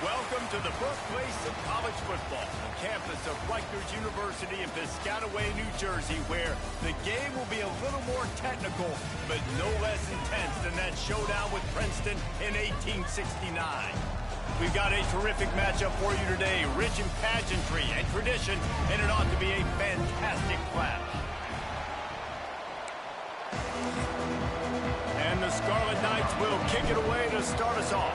Welcome to the birthplace of college football, the campus of Rutgers University in Piscataway, New Jersey, where the game will be a little more technical, but no less intense than that showdown with Princeton in 1869. We've got a terrific matchup for you today, rich in pageantry and tradition, and it ought to be a fantastic clash. And the Scarlet Knights will kick it away to start us off.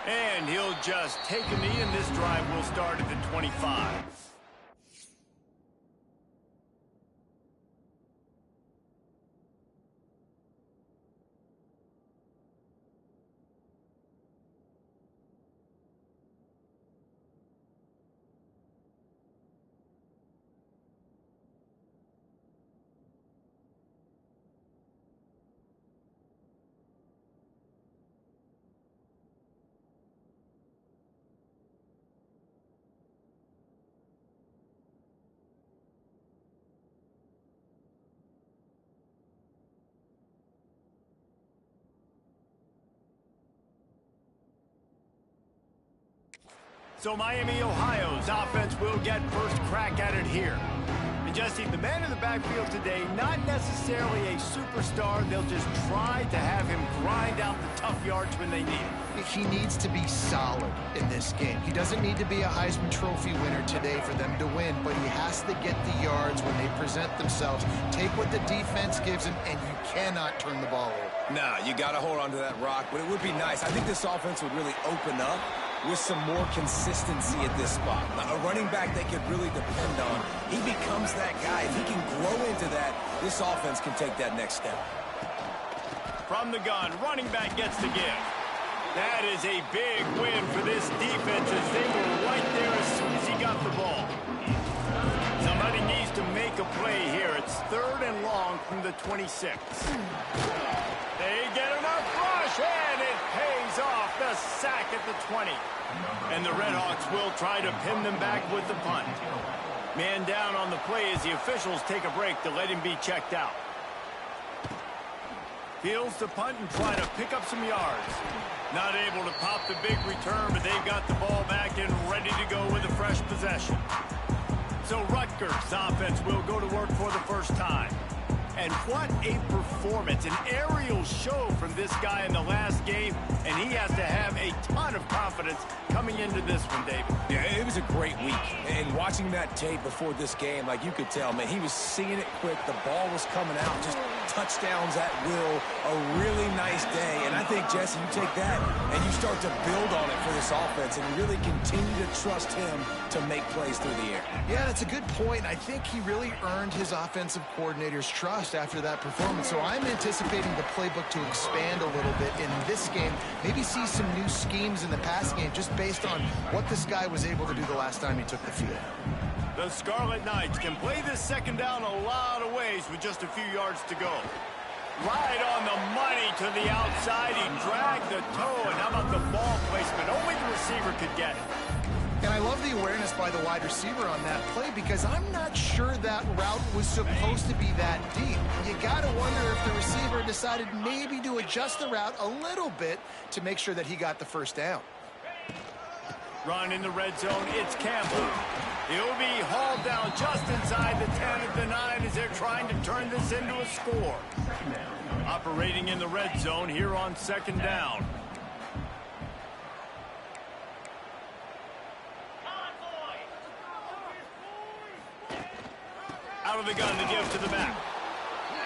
And he'll just take a knee, and this drive will start at the 25. So Miami, Ohio's offense will get first crack at it here. And Jesse, the man in the backfield today, not necessarily a superstar. They'll just try to have him grind out the tough yards when they need it. He needs to be solid in this game. He doesn't need to be a Heisman Trophy winner today for them to win, but he has to get the yards when they present themselves. Take what the defense gives him, and you cannot turn the ball over. Nah, you got to hold on to that rock, but it would be nice. I think this offense would really open up with some more consistency at this spot. A running back they could really depend on. He becomes that guy. If he can grow into that, this offense can take that next step. From the gun, running back gets the give. That is a big win for this defense as they were right there as soon as he got the ball. Somebody needs to make a play here. It's 3rd and long from the 26. They get enough rush, and it pays off the sack at the 20. And the Redhawks will try to pin them back with the punt. Man down on the play as the officials take a break to let him be checked out. Fields the punt and try to pick up some yards. Not able to pop the big return, but they've got the ball back and ready to go with a fresh possession. So Rutgers' offense will go to work for the first time. And what a performance, an aerial show from this guy in the last game, and he has to have a ton of confidence coming into this one, David. Yeah, it was a great week. And watching that tape before this game, like you could tell, man, he was seeing it quick. The ball was coming out, just touchdowns at will. A really nice day. And I think, Jesse, you take that and you start to build on it for this offense and really continue to trust him to make plays through the air. Yeah, that's a good point. I think he really earned his offensive coordinator's trust after that performance. So I'm anticipating the playbook to expand a little bit in this game. Maybe see some new schemes in the pass game just based on what this guy was able to do the last time he took the field. The Scarlet Knights can play this second down a lot of ways with just a few yards to go. Right on the money to the outside. He dragged the toe, and how about the ball placement? Only the receiver could get it. And I love the awareness by the wide receiver on that play because I'm not sure that route was supposed to be that deep. You got to wonder if the receiver decided maybe to adjust the route a little bit to make sure that he got the first down. Run in the red zone, it's Campbell. He'll be hauled down just inside the 10 at the 9 as they're trying to turn this into a score. Operating in the red zone here on second down. Out of the gun, the give to the back.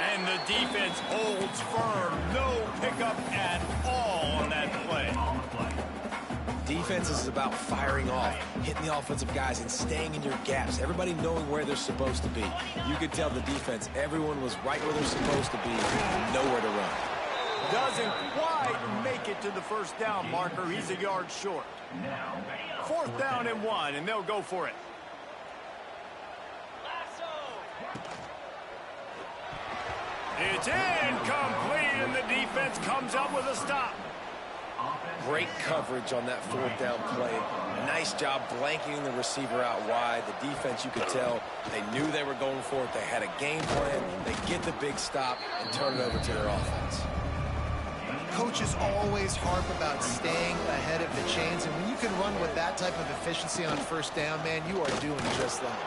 And the defense holds firm. No pickup at all on that play. Defense is about firing off, hitting the offensive guys, and staying in your gaps. Everybody knowing where they're supposed to be. You could tell the defense, everyone was right where they're supposed to be, nowhere to run. Doesn't quite make it to the first down marker. He's a yard short. 4th down and 1, and they'll go for it. It's incomplete, and the defense comes up with a stop. great coverage on that fourth down play. Nice job blanketing the receiver out wide. The defense, you could tell, they knew they were going for it. They had a game plan. They get the big stop and turn it over to their offense. Coaches always harp about staying ahead of the chains, and when you can run with that type of efficiency on first down, man, you are doing just that.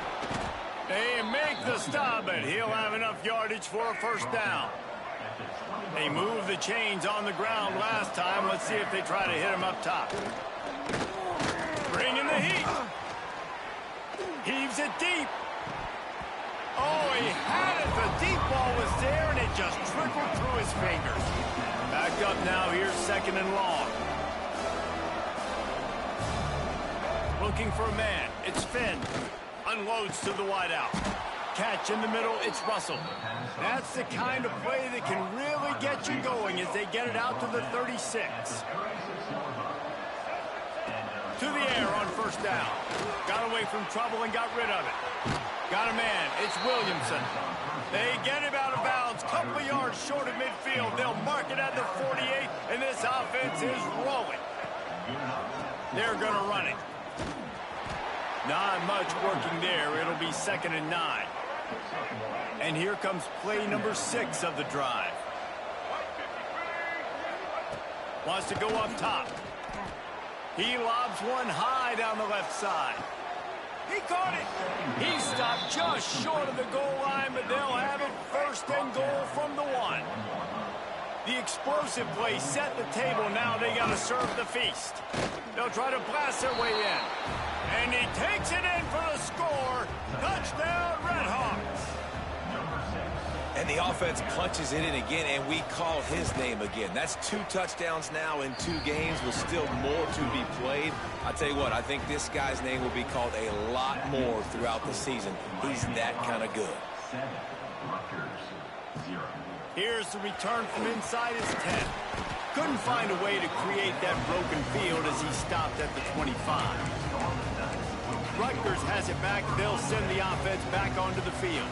They make the stop, but he'll have enough yardage for a first down. They moved the chains on the ground last time. Let's see if they try to hit him up top. Bring in the heat. Heaves it deep. Oh, he had it. The deep ball was there, and it just trickled through his fingers. Back up now. Here's second and long. Looking for a man. It's Finn. Unloads to the wideout. Catch in the middle. It's Russell. That's the kind of play that can really get you going as they get it out to the 36. To the air on first down. Got away from trouble and got rid of it. Got a man. It's Williamson. They get him out of bounds. Couple of yards short of midfield. They'll mark it at the 48, and this offense is rolling. They're going to run it. Not much working there. It'll be 2nd and 9. And here comes play number 6 of the drive. Wants to go up top. He lobs one high down the left side. He caught it. He stopped just short of the goal line, but they'll have it 1st and goal from the 1. The explosive play set the table. Now they got to serve the feast. They'll try to blast their way in. And he takes it in for the score. Touchdown, Redhawks. And the offense punches it in again, and we call his name again. That's 2 touchdowns now in 2 games with still more to be played. I tell you what, I think this guy's name will be called a lot more throughout the season. He's that kind of good. Here's the return from inside his 10. Couldn't find a way to create that broken field as he stopped at the 25. Rutgers has it back. They'll send the offense back onto the field.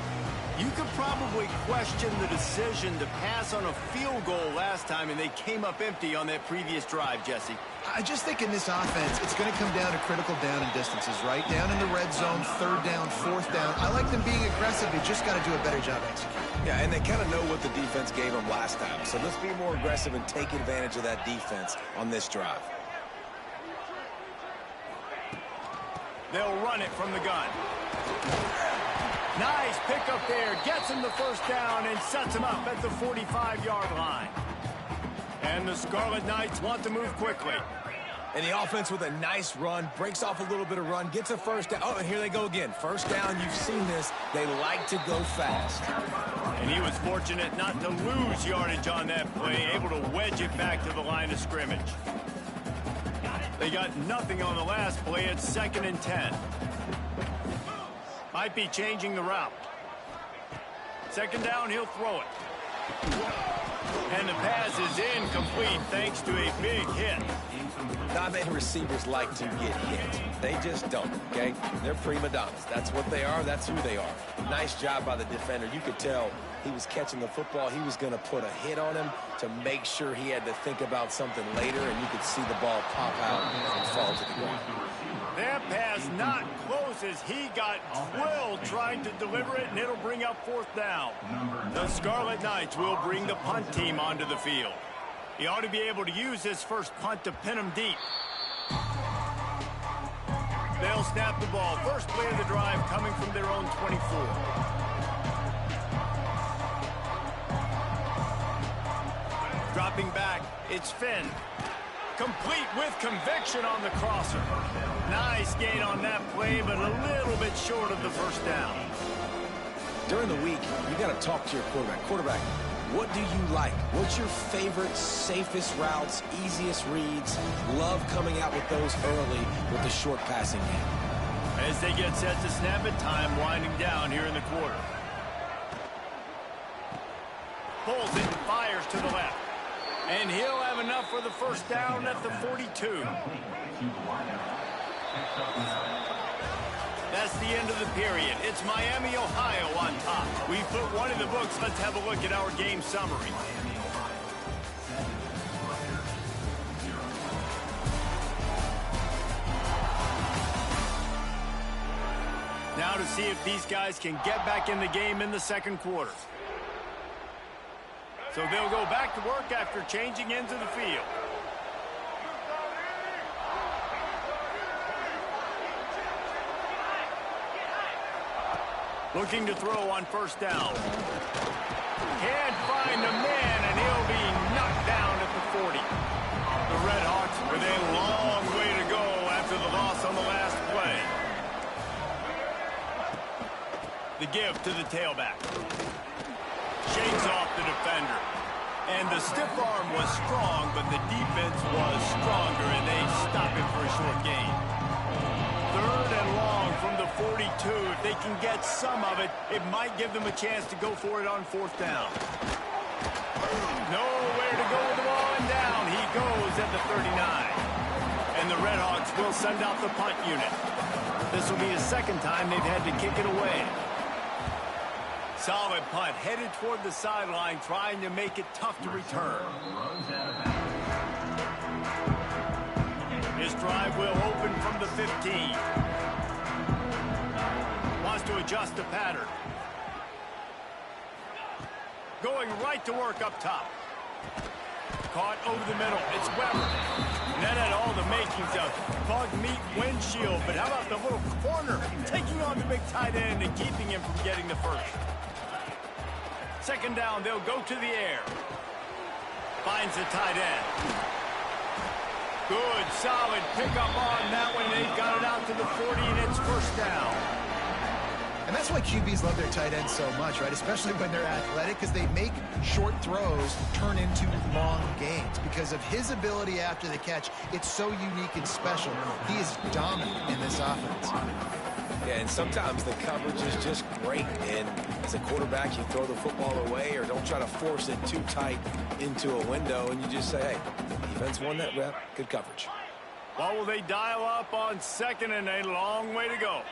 You could probably question the decision to pass on a field goal last time, and they came up empty on that previous drive, Jesse. I just think in this offense, it's going to come down to critical down and distances, right? Down in the red zone, 3rd down, 4th down. I like them being aggressive. They just got to do a better job executing. Yeah, and they kind of know what the defense gave them last time. So let's be more aggressive and take advantage of that defense on this drive. They'll run it from the gun. Nice pickup there. Gets him the first down and sets him up at the 45-yard line. And the Scarlet Knights want to move quickly. And the offense with a nice run, breaks off a little bit of run, gets a first down. Oh, and here they go again. First down, you've seen this. They like to go fast. And he was fortunate not to lose yardage on that play, able to wedge it back to the line of scrimmage. They got nothing on the last play. It's 2nd and 10. Might be changing the route. 2nd down, he'll throw it. And the pass is incomplete thanks to a big hit. Not many receivers like to get hit. They just don't, okay? They're prima donnas. That's what they are. That's who they are. Nice job by the defender. You could tell he was catching the football. He was going to put a hit on him to make sure he had to think about something later, and you could see the ball pop out and fall to the ground. That pass not close as he got drilled trying to deliver it, and it'll bring up 4th down. The Scarlet Knights will bring the punt team onto the field. He ought to be able to use his first punt to pin him deep. They'll snap the ball. First play of the drive coming from their own 24. Dropping back, it's Finn. Complete with conviction on the crosser. Nice gain on that play, but a little bit short of the first down. During the week, you got to talk to your quarterback. Quarterback, what do you like? What's your favorite, safest routes, easiest reads? Love coming out with those early with the short passing game. As they get set to snap it, time winding down here in the quarter. Pulls it and fires to the left. And he'll have enough for the first down at the 42. That's the end of the period. It's Miami, Ohio on top. We put one in the books. Let's have a look at our game summary. Now to see if these guys can get back in the game in the second quarter. So they'll go back to work after changing into the field. Looking to throw on first down. Can't find a man, and he'll be knocked down at the 40. The Red Hawks with a long way to go after the loss on the last play. The give to the tailback. Shakes off the defender. And the stiff arm was strong, but the defense was stronger, and they stop him for a short gain. Third and long from the 42. If they can get some of it, it might give them a chance to go for it on fourth down. Nowhere to go with the ball, and down he goes at the 39. And the Red Hawks will send out the punt unit. This will be the second time they've had to kick it away. Solid punt, headed toward the sideline, trying to make it tough to return. His drive will open from the 15. Wants to adjust the pattern. Going right to work up top. Caught over the middle. It's Weber. And that had all the makings of bug meat windshield. But how about the little corner taking on the big tight end and keeping him from getting the first? Second down, they'll go to the air. Finds the tight end. Good, solid pickup on that one. They got it out to the 40, and it's first down. And that's why QBs love their tight ends so much, right? Especially when they're athletic, because they make short throws turn into long gains. Because of his ability after the catch, it's so unique and special. He is dominant in this offense. Yeah, and sometimes the coverage is just great. And as a quarterback, you throw the football away or don't try to force it too tight into a window, and you just say, hey, defense won that rep. Good coverage. Well, will they dial up on second, and a long way to go.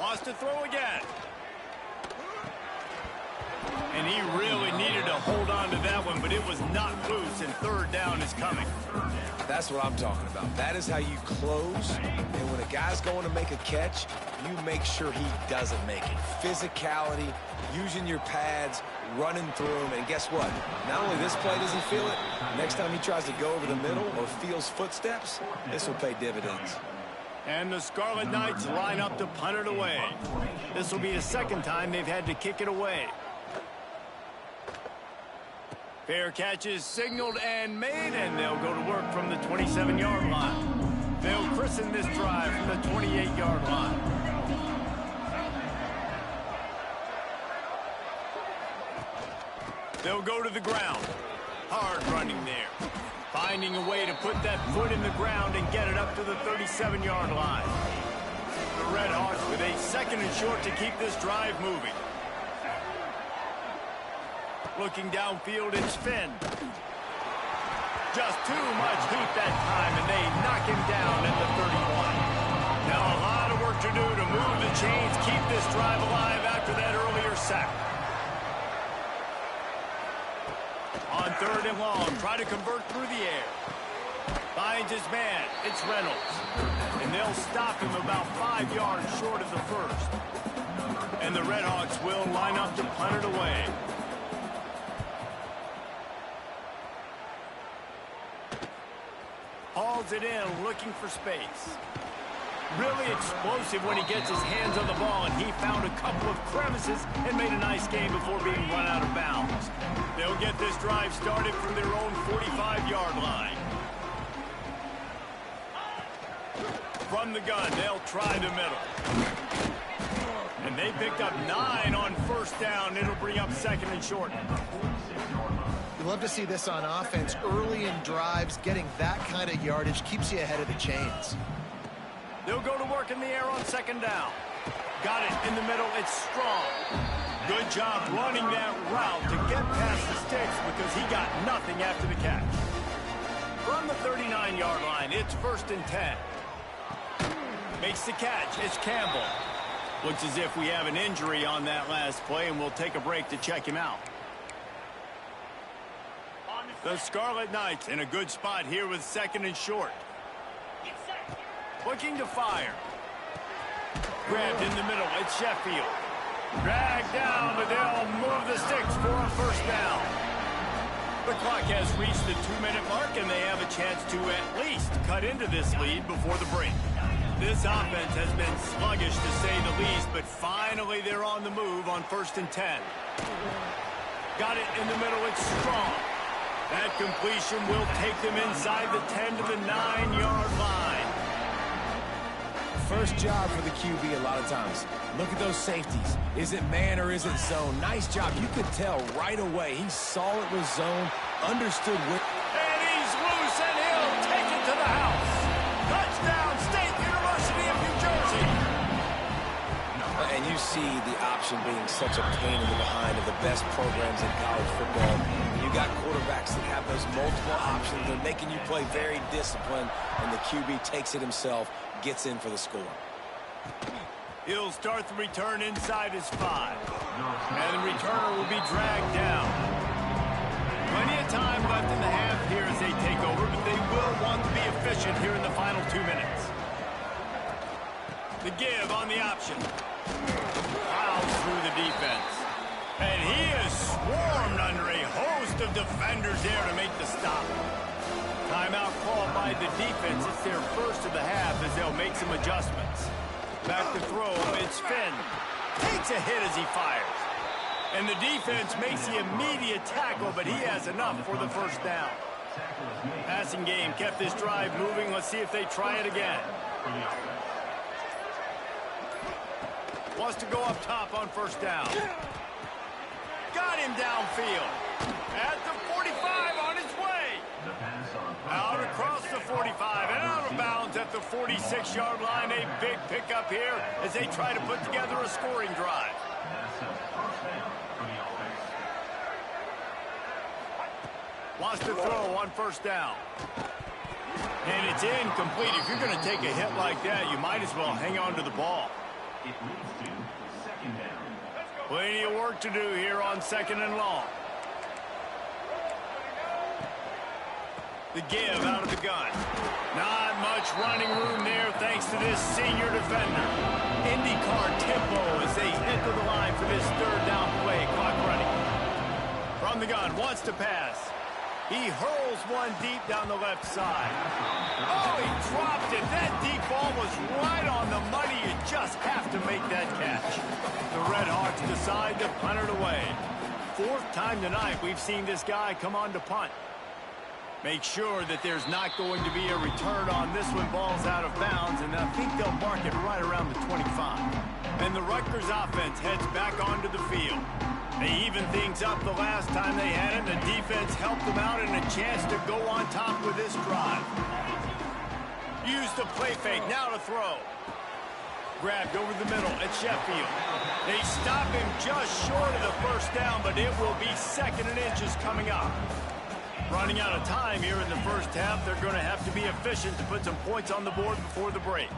Wants to throw again. And he really needed to hold on to that one, but it was not loose, and third down is coming. That's what I'm talking about. That is how you close. And when a guy's going to make a catch, you make sure he doesn't make it. Physicality, using your pads, running through him. And guess what? Not only this play does he feel it, next time he tries to go over the middle or feels footsteps, this will pay dividends. And the Scarlet Knights line up to punt it away. This will be the second time they've had to kick it away. Fair catch is signaled and made, and they'll go to work from the 27-yard line. They'll christen this drive from the 28-yard line. They'll go to the ground. Hard running there. Finding a way to put that foot in the ground and get it up to the 37-yard line. The Red Hawks with a second and short to keep this drive moving. Looking downfield, it's Finn. Just too much heat that time, and they knock him down at the 31. Now a lot of work to do to move the chains, keep this drive alive after that earlier sack. On third and long, try to convert through the air. Finds his man, it's Reynolds. And they'll stop him about 5 yards short of the first. And the Red Hawks will line up to punt it away. Hauls it in, looking for space. Really explosive when he gets his hands on the ball, and he found a couple of crevices and made a nice game before being run out of bounds. They'll get this drive started from their own 45-yard line. From the gun, they'll try the middle. And they picked up 9 on first down. It'll bring up second and short. You love to see this on offense. Early in drives, getting that kind of yardage keeps you ahead of the chains. They'll go to work in the air on second down. Got it in the middle. It's strong. Good job running that route to get past the sticks because he got nothing after the catch. From the 39-yard line, it's first and 10. Makes the catch. It's Campbell. Looks as if we have an injury on that last play, and we'll take a break to check him out. The Scarlet Knights in a good spot here with second and short. Looking to fire. Grabbed in the middle. It's Sheffield. Dragged down, but they'll move the sticks for a first down. The clock has reached the 2-minute mark, and they have a chance to at least cut into this lead before the break. This offense has been sluggish, to say the least, but finally they're on the move on 1st and 10. Got it in the middle. It's Strong. That completion will take them inside the 10 to the 9-yard line. First job for the QB a lot of times. Look at those safeties. Is it man or is it zone? Nice job. You could tell right away. He saw it was zone, understood what... And he's loose, and he'll take it to the house. Touchdown, State University of New Jersey. And you see the option being such a pain in the behind of the best programs in college football. You got quarterbacks that have those multiple options. They're making you play very disciplined, and the QB takes it himself, gets in for the score. He'll start the return inside his 5. And the returner will be dragged down. Plenty of time left in the half here as they take over, but they will want to be efficient here in the final 2 minutes. The give on the option. Fouls through the defense. And he is swarmed under a host of defenders there to make the stop. Timeout called by the defense. It's their first of the half as they'll make some adjustments. Back to throw, it's Finn. Takes a hit as he fires. And the defense makes the immediate tackle, but he has enough for the first down. Passing game kept this drive moving. Let's see if they try it again. Wants to go up top on first down. Got him downfield. At the 45 on his way. Out across the 45 and out of bounds at the 46-yard line. A big pickup here as they try to put together a scoring drive. Wants to throw on first down. And it's incomplete. If you're going to take a hit like that, you might as well hang on to the ball. Plenty of work to do here on 2nd and long. The give out of the gun. Not much running room there thanks to this senior defender. IndyCar tempo as they enter the line for this 3rd down play. Clock running. From the gun, wants to pass. He hurls one deep down the left side. Oh, he dropped it. That deep ball was right on the money. You just have to make that catch. The Red Hawks decide to punt it away. 4th time tonight we've seen this guy come on to punt. Make sure that there's not going to be a return on this one. Ball's out of bounds, and I think they'll mark it right around the 25. And the Rutgers offense heads back onto the field. They even things up the last time they had it. The defense helped them out and a chance to go on top with this drive. Use the play fake, now to throw. Grabbed over the middle at Sheffield. They stop him just short of the first down, but it will be 2nd and inches coming up. Running out of time here in the first half. They're going to have to be efficient to put some points on the board before the break.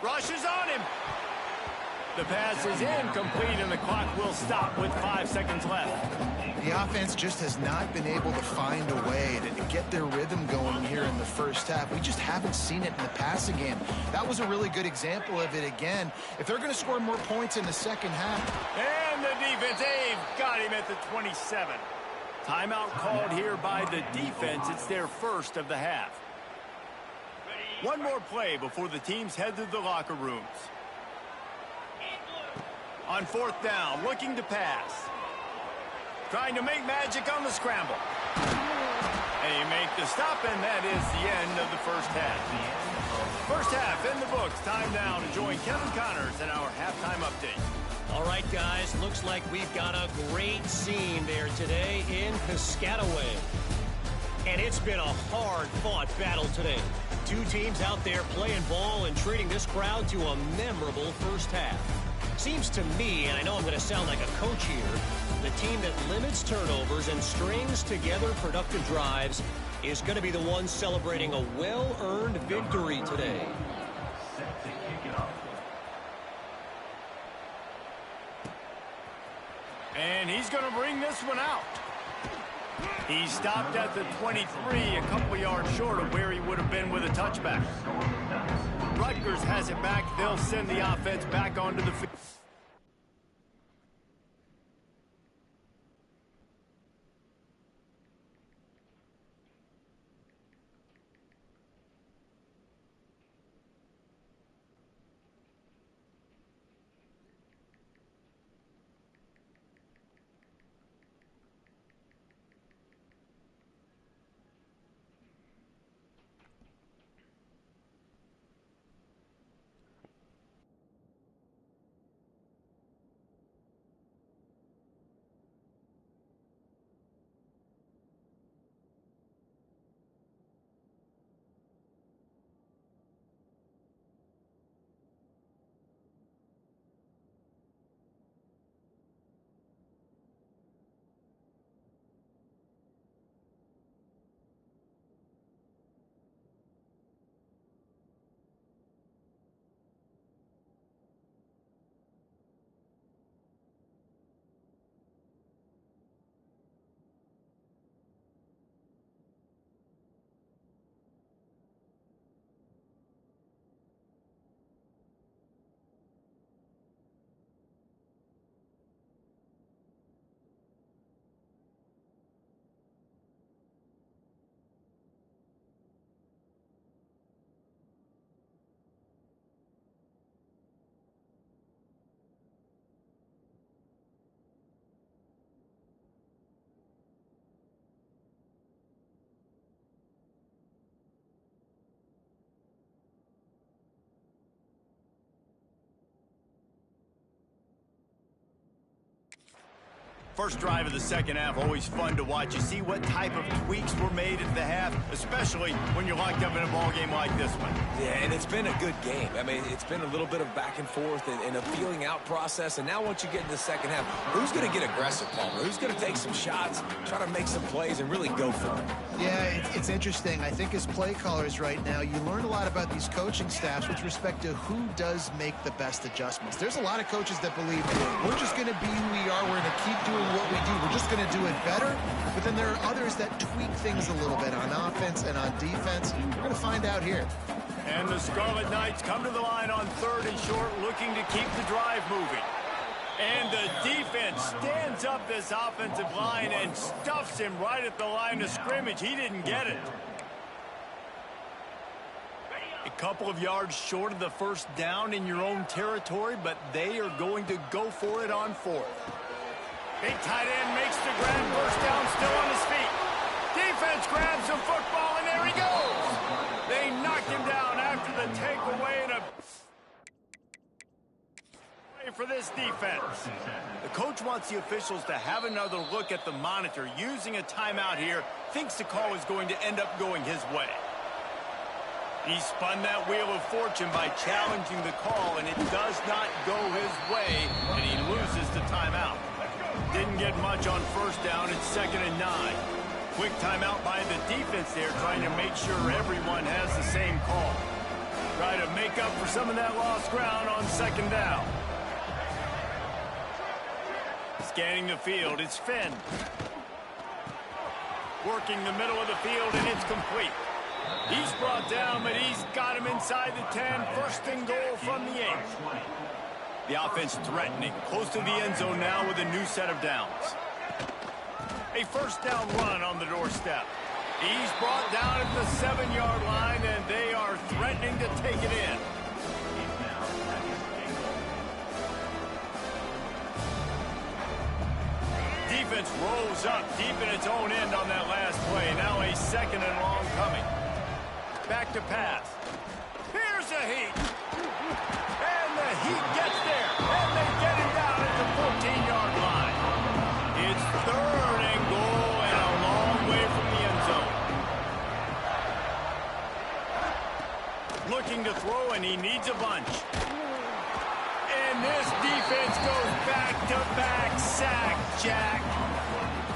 Rushes on him. The pass is incomplete, and the clock will stop with 5 seconds left. The offense just has not been able to find a way to get their rhythm going here in the first half. We just haven't seen it in the passing game. That was a really good example of it again. If they're going to score more points in the second half. And the defense, they've got him at the 27. Timeout called here by the defense. It's their first of the half. One more play before the teams head to the locker rooms. On 4th down, looking to pass. Trying to make magic on the scramble. And you make the stop, and that is the end of the first half. First half in the books. Time now to join Kevin Connors in our halftime update. All right, guys, looks like we've got a great scene there today in Piscataway. And it's been a hard-fought battle today. 2 teams out there playing ball and treating this crowd to a memorable first half. Seems to me, and I know I'm going to sound like a coach here, the team that limits turnovers and strings together productive drives is going to be the one celebrating a well-earned victory today. And he's going to bring this one out. He stopped at the 23, a couple yards short of where he would have been with a touchback. Rutgers has it back. They'll send the offense back onto the field. First drive of the second half, always fun to watch. You see what type of tweaks were made at the half, especially when you're locked up in a ball game like this one. Yeah, and it's been a good game. I mean, it's been a little bit of back and forth and a feeling out process. And now once you get in the second half, who's going to get aggressive, Palmer? Who's going to take some shots, try to make some plays, and really go for it? Yeah, it's interesting. I think as play callers right now, you learn a lot about these coaching staffs with respect to who does make the best adjustments. There's a lot of coaches that believe we're just going to be who we are. We're going to keep doing what we do. We're just going to do it better. But then there are others that tweak things a little bit on offense and on defense. We're going to find out here. And the Scarlet Knights come to the line on 3rd and short, looking to keep the drive moving. And the defense stands up this offensive line and stuffs him right at the line of scrimmage. He didn't get it. A couple of yards short of the first down in your own territory, but they are going to go for it on 4th. Big tight end makes the grab, first down, still on his feet. Defense grabs the football, and there he goes. They knocked him down after the takeaway and a for this defense. The coach wants the officials to have another look at the monitor. Using a timeout here, thinks the call is going to end up going his way. He spun that wheel of fortune by challenging the call, and it does not go his way, and he loses the timeout. Didn't get much on first down. It's 2nd and 9. Quick timeout by the defense there, trying to make sure everyone has the same call. Try to make up for some of that lost ground on 2nd down. Scanning the field, it's Finn. Working the middle of the field, and it's complete. He's brought down, but he's got him inside the 10. 1st and goal from the 8. The offense threatening, close to the end zone now with a new set of downs. A first down run on the doorstep. He's brought down at the 7-yard line, and they are threatening to take it in. Defense rolls up deep in its own end on that last play. Now a 2nd and long coming. Back to pass. Here's a heat. And the heat gets there. And they get him down at the 14-yard line. It's 3rd and goal and a long way from the end zone. Looking to throw, and he needs a bunch. And this defense goes back-to-back sack, Jack.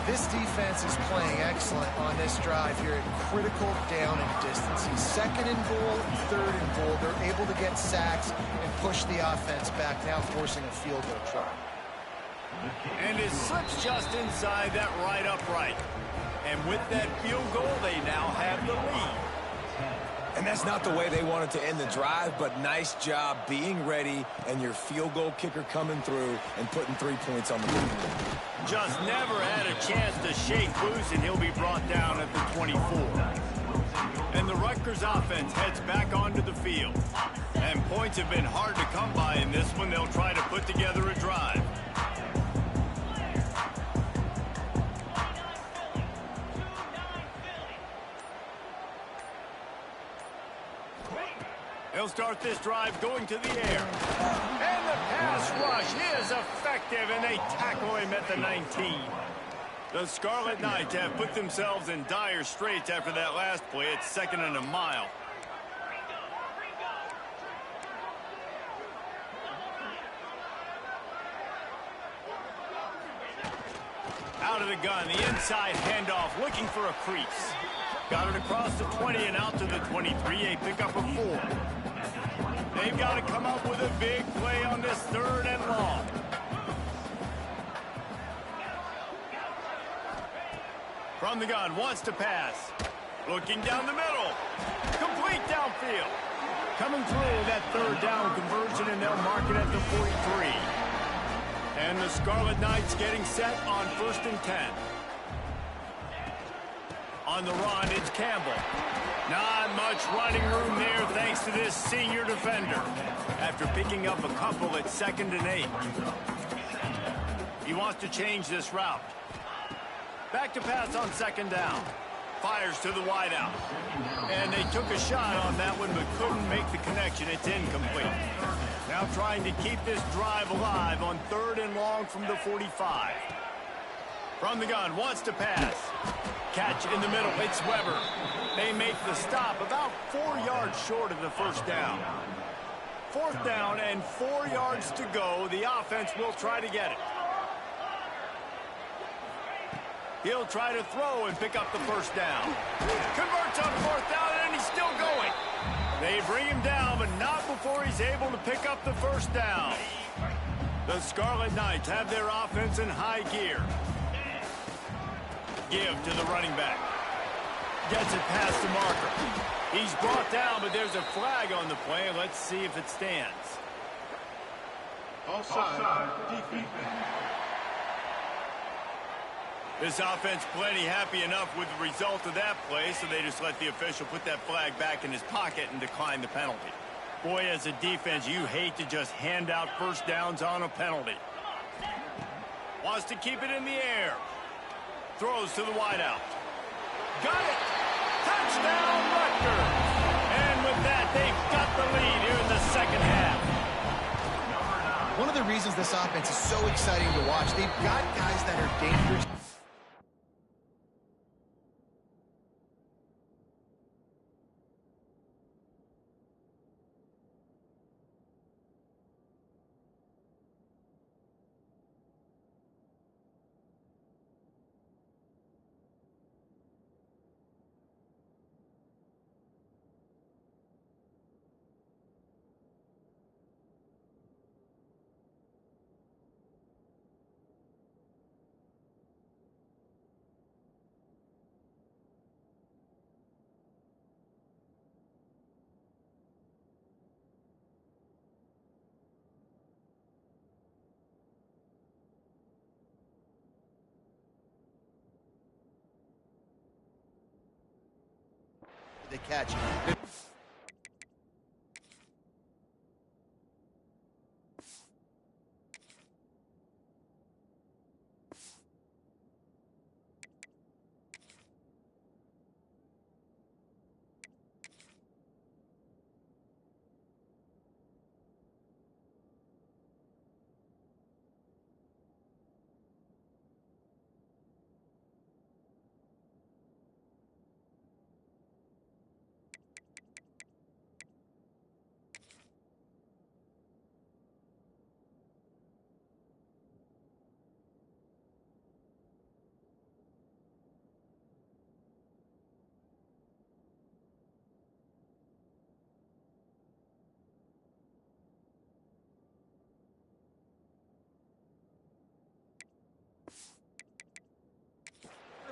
This defense is playing excellent on this drive here at critical down and distance. He's 2nd and goal, 3rd and goal. They're able to get sacks and push the offense back, now forcing a field goal try. And it slips just inside that right upright. And with that field goal, they now have the lead. And that's not the way they wanted to end the drive, but nice job being ready and your field goal kicker coming through and putting 3 points on the board. Just never had a chance to shake loose, and he'll be brought down at the 24. And the Rutgers offense heads back onto the field. And points have been hard to come by in this one. They'll try to put together a drive. They'll start this drive going to the air. And the pass rush is effective, and they tackle him at the 19. The Scarlet Knights have put themselves in dire straits after that last play. It's 2nd and a mile. Out of the gun, the inside handoff, looking for a crease. Got it across the 20 and out to the 23, a pickup of 4. They've got to come up with a big play on this 3rd and long. From the gun, wants to pass. Looking down the middle. Complete downfield. Coming through that 3rd down conversion, and they'll mark it at the 43. And the Scarlet Knights getting set on 1st and 10. On the run, it's Campbell. Not much running room there thanks to this senior defender. After picking up a couple at 2nd and 8. He wants to change this route. Back to pass on 2nd down. Fires to the wideout. And they took a shot on that one but couldn't make the connection. It's incomplete. Now trying to keep this drive alive on 3rd and long from the 45. From the gun, wants to pass. Catch in the middle, it's Weber. They make the stop about 4 yards short of the 1st down. 4th down and 4 yards to go. The offense will try to get it. He'll try to throw and pick up the 1st down. Converts on 4th down, and he's still going. They bring him down, but not before he's able to pick up the 1st down. The Scarlet Knights have their offense in high gear. Give to the running back. Gets it past the marker. He's brought down, but there's a flag on the play. Let's see if it stands. Offside, defense. This offense plenty happy enough with the result of that play, so they just let the official put that flag back in his pocket and decline the penalty. Boy, as a defense, you hate to just hand out 1st downs on a penalty. Wants to keep it in the air. Throws to the wideout. Got it! Touchdown, Rutgers! And with that, they've got the lead here in the 2nd half. One of the reasons this offense is so exciting to watch, they've got guys that are dangerous. The catch.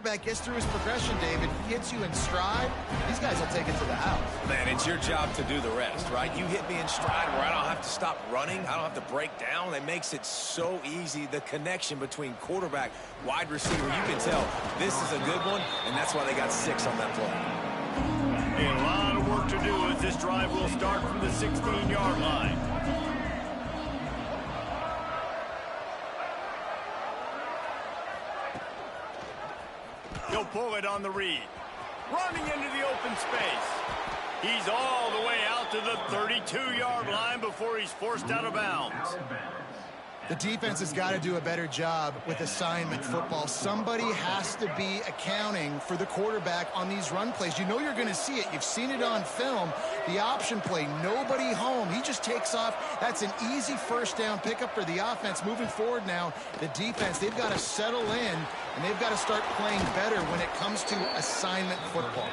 quarterback gets through his progression, David, he hits you in stride, these guys will take it to the house. Man, it's your job to do the rest, right? You hit me in stride where I don't have to stop running. I don't have to break down. It makes it so easy, the connection between quarterback, wide receiver. You can tell this is a good one, and that's why they got 6 on that play. A lot of work to do as this drive will start from the 16-yard line. He'll pull it on the read. Running into the open space. He's all the way out to the 32-yard line before he's forced out of bounds. The defense has got to do a better job with assignment football. Somebody has to be accounting for the quarterback on these run plays. You know you're going to see it. You've seen it on film. The option play, nobody home. He just takes off. That's an easy first down pickup for the offense. Moving forward now, the defense, they've got to settle in, and they've got to start playing better when it comes to assignment football.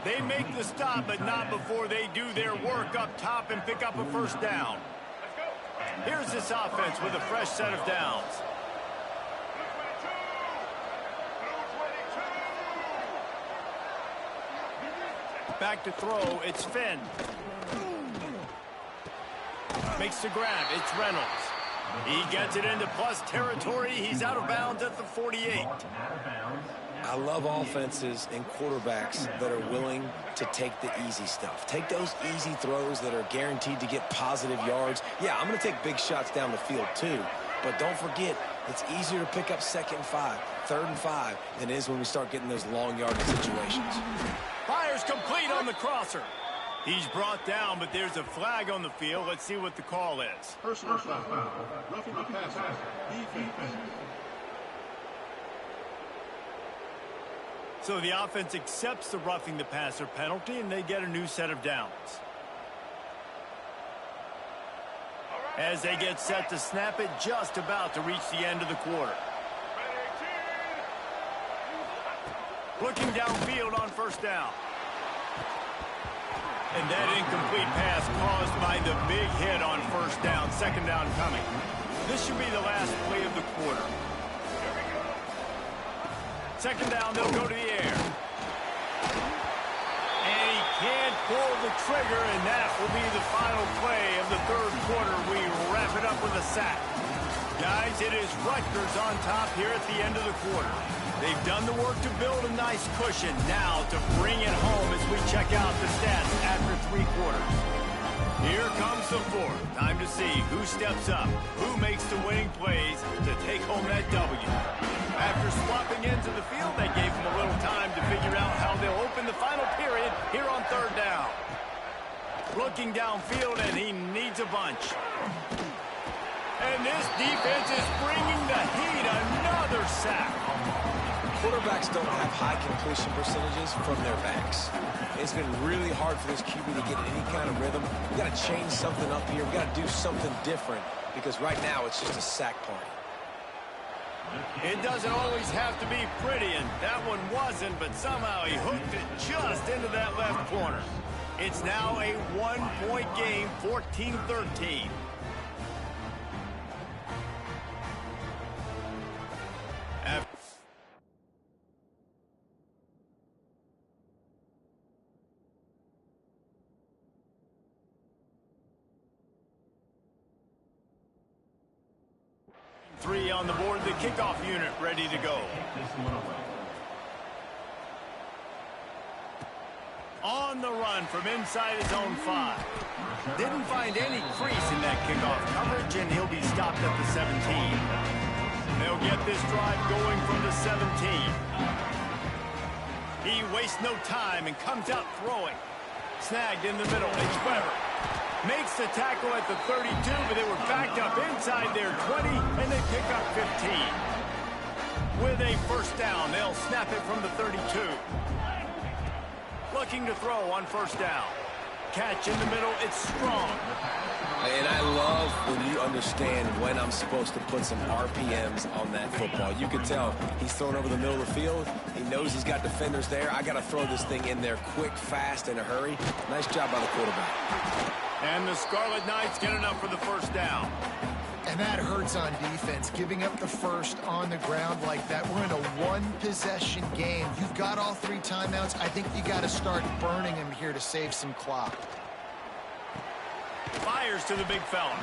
They make the stop, but not before they do their work up top and pick up a first down. Here's this offense with a fresh set of downs. Back to throw, it's Finn. Makes the grab, it's Reynolds. He gets it into plus territory. He's out of bounds at the 48. I love offenses and quarterbacks that are willing to take the easy stuff. Take those easy throws that are guaranteed to get positive yards. Yeah, I'm going to take big shots down the field too. But don't forget, it's easier to pick up 2nd and 5, 3rd and 5 than it is when we start getting those long yardage situations. Fires complete on the crosser. He's brought down, but there's a flag on the field. Let's see what the call is. Personal foul. Roughing the passer. Defense. So the offense accepts the roughing the passer penalty, and they get a new set of downs. As they get set to snap it, just about to reach the end of the quarter. Looking downfield on first down. And that incomplete pass caused by the big hit on first down. 2nd down coming. This should be the last play of the quarter. 2nd down, they'll go to the air. And he can't pull the trigger, and that will be the final play of the 3rd quarter. We wrap it up with a sack. Guys, it is Rutgers on top here at the end of the quarter. They've done the work to build a nice cushion. Now to bring it home as we check out the stats after 3 quarters. Here comes the 4th. Time to see who steps up, who makes the winning plays to take home that W. After swapping into the field, they gave him a little time to figure out how they'll open the final period here on 3rd down. Looking downfield, and he needs a bunch. And this defense is bringing the heat. Another sack. Quarterbacks don't have high completion percentages from their backs. It's been really hard for this QB to get any kind of rhythm. We've got to change something up here. We've got to do something different because right now it's just a sack party. It doesn't always have to be pretty, and that one wasn't, but somehow he hooked it just into that left corner. It's now a 1-point game, 14-13. Three on the board, the kickoff unit ready to go. On the run from inside his own 5. Didn't find any crease in that kickoff coverage, and he'll be stopped at the 17. They'll get this drive going from the 17. He wastes no time and comes out throwing. Snagged in the middle, it's Weber. Makes the tackle at the 32, but they were backed up inside their 20, and they pick up 15. With a first down, they'll snap it from the 32. Looking to throw on first down. Catch in the middle, it's Strong. And I love when you understand when I'm supposed to put some RPMs on that football. You can tell he's throwing over the middle of the field. He knows he's got defenders there. I got to throw this thing in there quick, fast, in a hurry. Nice job by the quarterback. And the Scarlet Knights get enough for the first down. And that hurts on defense, giving up the first on the ground like that. We're in a one-possession game. You've got all 3 timeouts. I think you got to start burning them here to save some clock. Fires to the big fella.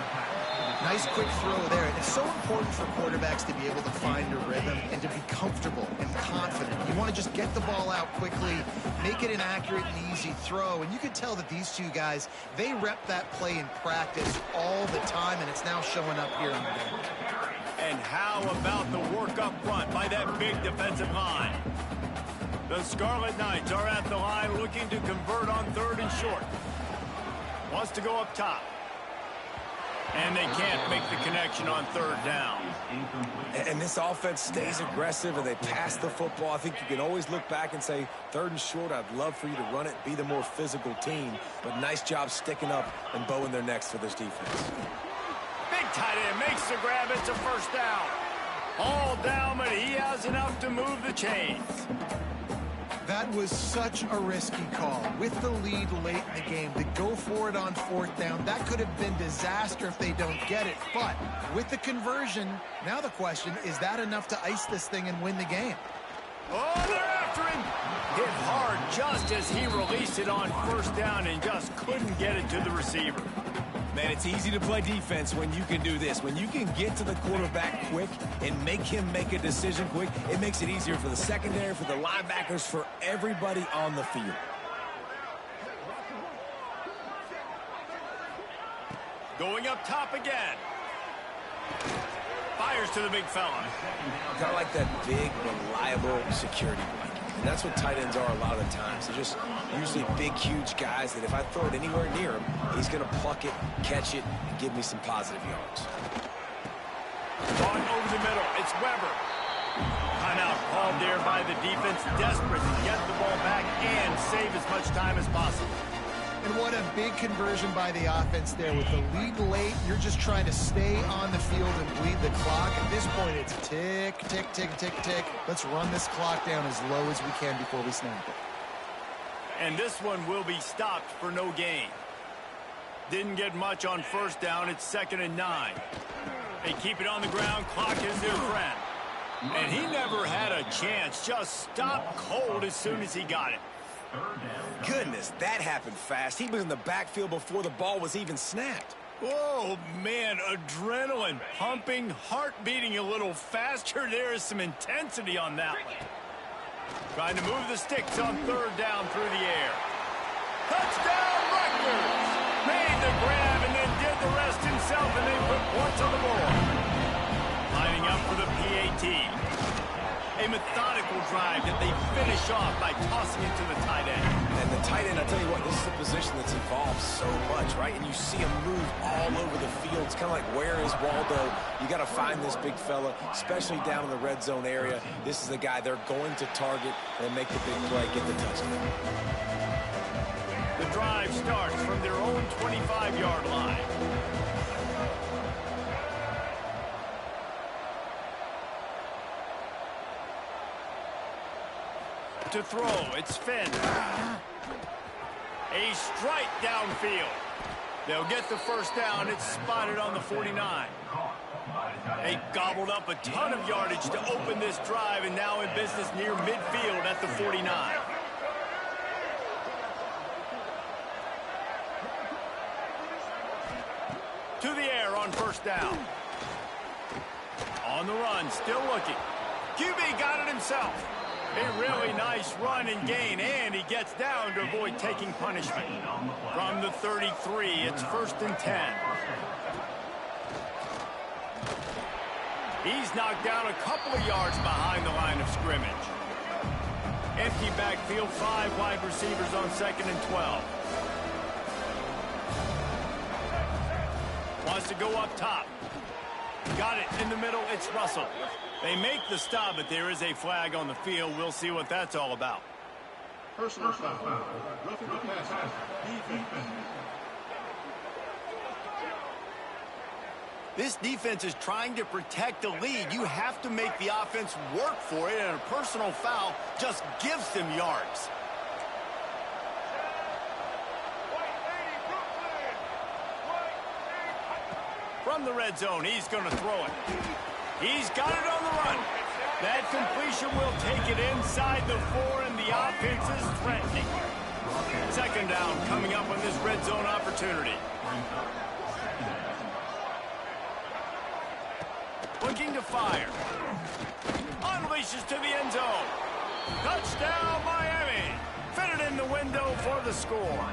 Nice quick throw there. And it's so important for quarterbacks to be able to find a rhythm and to be comfortable and confident. You want to just get the ball out quickly, make it an accurate and easy throw. And you can tell that these two guys, they rep that play in practice all the time, and it's now showing up here on the bench. And how about the work up front by that big defensive line? The Scarlet Knights are at the line looking to convert on 3rd and short. Wants to go up top. And they can't make the connection on 3rd down. And this offense stays aggressive and they pass the football. I think you can always look back and say, 3rd and short, I'd love for you to run it, be the more physical team. But nice job sticking up and bowing their necks for this defense. Big tight end makes the grab. It's a 1st down. All down, but he has enough to move the chains. That was such a risky call. With the lead late in the game, to go for it on 4th down, that could have been disaster if they don't get it. But with the conversion, now the question, is that enough to ice this thing and win the game? Oh, they're after him. Hit hard just as he released it on 1st down and just couldn't get it to the receiver. Man, it's easy to play defense when you can do this. When you can get to the quarterback quick and make him make a decision quick, it makes it easier for the secondary, for the linebackers, for everybody on the field. Going up top again. Fires to the big fella. Kind of like that big, reliable security blanket. And that's what tight ends are a lot of the times. They're just usually big, huge guys that if I throw it anywhere near him, he's going to pluck it, catch it, and give me some positive yards. On over the middle, it's Weber. Timeout called there by the defense, desperate to get the ball back and save as much time as possible. And what a big conversion by the offense there. With the lead late, you're just trying to stay on the field and bleed the clock. At this point, it's tick, tick, tick, tick, tick. Let's run this clock down as low as we can before we snap it. And this one will be stopped for no gain. Didn't get much on 1st down. It's 2nd and 9. They keep it on the ground. Clock is their friend. And he never had a chance. Just stopped cold as soon as he got it. Goodness, that happened fast. He was in the backfield before the ball was even snapped. Oh, man, adrenaline pumping, heart beating a little faster. There is some intensity on that one. Trying to move the sticks on 3rd down through the air. Touchdown, Rutgers! Made the grab and then did the rest himself, and they put points on the board. Lining up for the PAT. A methodical drive that they finish off by tossing it to the tight end. And the tight end, I tell you what, this is a position that's evolved so much, right? And you see him move all over the field. It's kind of like, where is Waldo? You got to find this big fella, especially down in the red zone area. This is the guy they're going to target and make the big play, get the touchdown. The drive starts from their own 25-yard line. To throw, it's Finn. A strike downfield. They'll get the 1st down. It's spotted on the 49. They gobbled up a ton of yardage to open this drive, and now in business near midfield at the 49. To the air on 1st down. On the run, still looking. QB got it himself. A really nice run and gain, and he gets down to avoid taking punishment. From the 33, it's 1st and 10. He's knocked down a couple of yards behind the line of scrimmage. Empty backfield, 5 wide receivers on 2nd and 12. Wants to go up top. Got it in the middle, it's Russell. They make the stop, but there is a flag on the field. We'll see what that's all about. Personal foul. Roughing the passer. Defense. This defense is trying to protect the lead. You have to make the offense work for it, and a personal foul just gives them yards. from the red zone. He's going to throw it. He's got it on the run. That completion will take it inside the 4, and the offense is threatening. Second down coming up on this red zone opportunity. Looking to fire. Unleashes to the end zone. Touchdown, Miami. Fitted in the window for the score.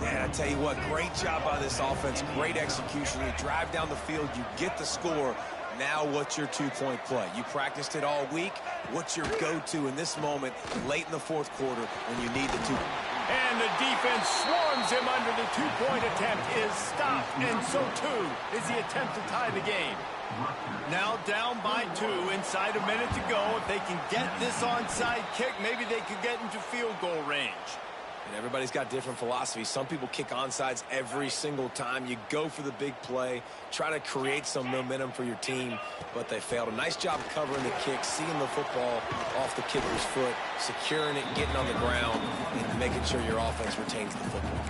Man, I tell you what, great job by this offense. Great execution. You drive down the field, you get the score. Now what's your two-point play? You practiced it all week. What's your go-to in this moment late in the fourth quarter when you need the two? And the defense swarms him under the two-point attempt is stopped. And so, too, is the attempt to tie the game. Now down by 2, inside a minute to go. If they can get this onside kick, maybe they could get into field goal range. And everybody's got different philosophies. Some people kick onsides every single time. You go for the big play, try to create some momentum for your team, but they failed. A nice job covering the kick, seeing the football off the kicker's foot, securing it, getting on the ground, and making sure your offense retains the football.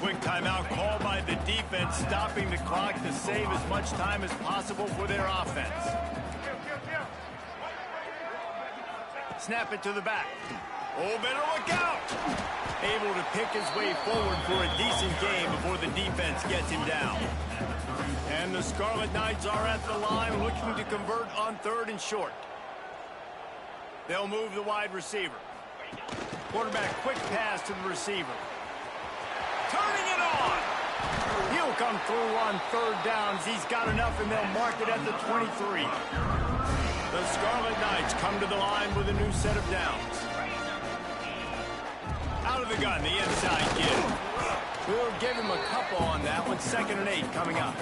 Quick timeout called by the defense, stopping the clock to save as much time as possible for their offense. Snap it to the back. Oh, better look out! Able to pick his way forward for a decent game before the defense gets him down. And the Scarlet Knights are at the line looking to convert on 3rd and short. They'll move the wide receiver. Quarterback quick pass to the receiver. Turning it on! He'll come through on 3rd downs. He's got enough, and they'll mark it at the 23. The Scarlet Knights come to the line with a new set of downs. Out of the gun, the inside give. We'll give him a couple on that one. 2nd and 8 coming up.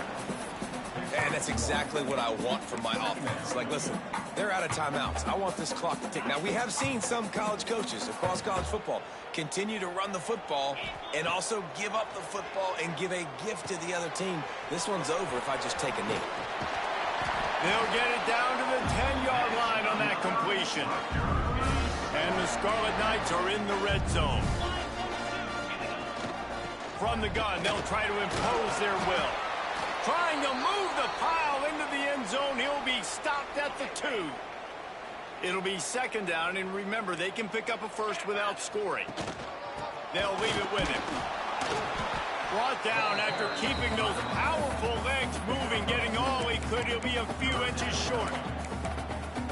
And that's exactly what I want from my offense. Like, listen, they're out of timeouts. I want this clock to tick. Now, we have seen some college coaches across college football continue to run the football and also give up the football and give a gift to the other team. This one's over if I just take a knee. They'll get it down to the 10-yard line on that completion. And the Scarlet Knights are in the red zone. From the gun, they'll try to impose their will. Trying to move the pile into the end zone. He'll be stopped at the 2. It'll be 2nd down, and remember, they can pick up a first without scoring. They'll leave it with him. Brought down after keeping those powerful legs moving, getting all he could. He'll be a few inches short.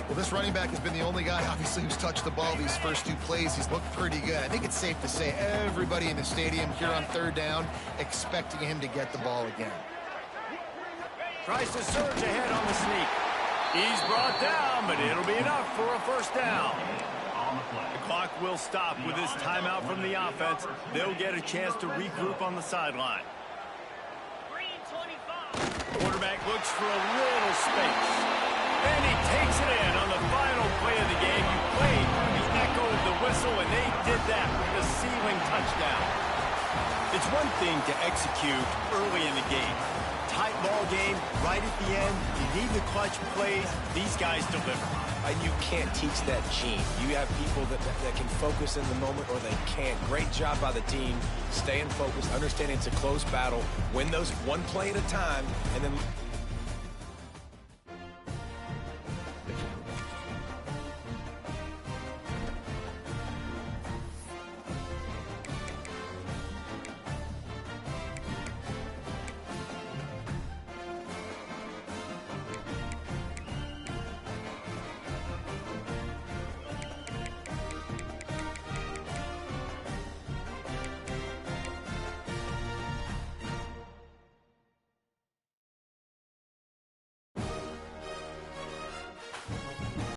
Well, this running back has been the only guy, obviously, who's touched the ball these first 2 plays. He's looked pretty good. I think it's safe to say everybody in the stadium here on 3rd down expecting him to get the ball again. Tries to surge ahead on the sneak. He's brought down, but it'll be enough for a 1st down. The clock will stop with this timeout from the offense. They'll get a chance to regroup on the sideline. Quarterback looks for a little space. And he takes it in on the final play of the game. You played the echo of the whistle, and they did that with a ceiling touchdown. It's one thing to execute early in the game. Tight ball game, right at the end. You need the clutch plays. These guys deliver. And you can't teach that gene. You have people that can focus in the moment or they can't. Great job by the team, staying focused, understanding it's a close battle, win those one play at a time, and then